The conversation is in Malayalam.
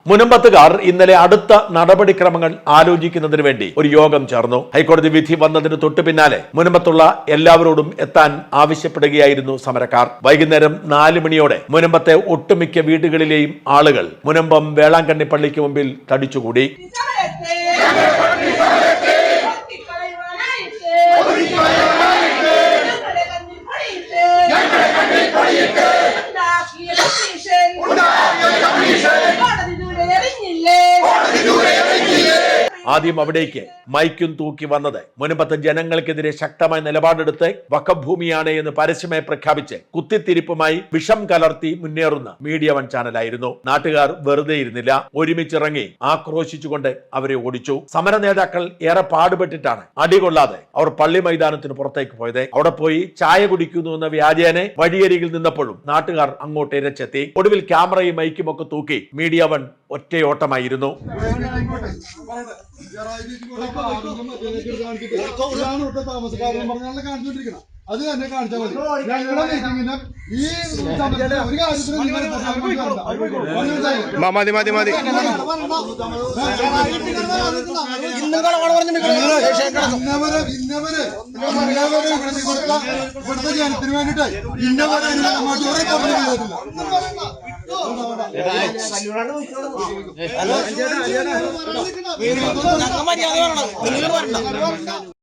മുനമ്പത്തുകാർ ഇന്നലെ അടുത്ത നടപടിക്രമങ്ങൾ ആലോചിക്കുന്നതിന് വേണ്ടി ഒരു യോഗം ചേർന്നു. ഹൈക്കോടതി വിധി വന്നതിന് തൊട്ടു പിന്നാലെ മുനമ്പത്തുള്ള എല്ലാവരോടും എത്താൻ ആവശ്യപ്പെടുകയായിരുന്നു സമരക്കാർ. വൈകുന്നേരം 4 മണിയോടെ മുനമ്പത്തെ ഒട്ടുമിക്ക വീടുകളിലെയും ആളുകൾ മുനമ്പം വേളാങ്കണ്ണി പള്ളിക്ക് മുമ്പിൽ തടിച്ചുകൂടി. ആദ്യം അവിടേക്ക് മൈക്കും തൂക്കി വന്നത് മുനമ്പത്തെ ജനങ്ങൾക്കെതിരെ ശക്തമായ നിലപാടെടുത്ത് വഖഫ് ഭൂമിയാണ് എന്ന് പരസ്യമായി പ്രഖ്യാപിച്ച് കുത്തിത്തിരിപ്പുമായി വിഷം കലർത്തി മുന്നേറുന്ന മീഡിയ 1 ചാനലായിരുന്നു. നാട്ടുകാർ വെറുതെ ഇരുന്നില്ല, ഒരുമിച്ചിറങ്ങി ആക്രോശിച്ചുകൊണ്ട് അവരെ ഓടിച്ചു. സമര നേതാക്കൾ ഏറെ പാടുപെട്ടിട്ടാണ് അടികൊള്ളാതെ അവർ പള്ളി മൈതാനത്തിന് പുറത്തേക്ക് പോയത്. അവിടെ പോയി ചായ കുടിക്കുന്നു എന്ന വ്യാജേനെ വഴിയരികിൽ നിന്നപ്പോഴും നാട്ടുകാർ അങ്ങോട്ട് ഇരച്ചെത്തി. ഒടുവിൽ ക്യാമറയും മൈക്കും ഒക്കെ തൂക്കി മീഡിയ 1 ഒറ്റയോട്ടമായിരുന്നു. അത് തന്നെ കാണിച്ചാൽ മതി. ഞങ്ങളുടെ മീറ്റിംഗിന് ഈ ഒരു ഇവിടുത്തെ ജനത്തിന് വേണ്ടിട്ട് ഇന്നവരെ മര്യാദ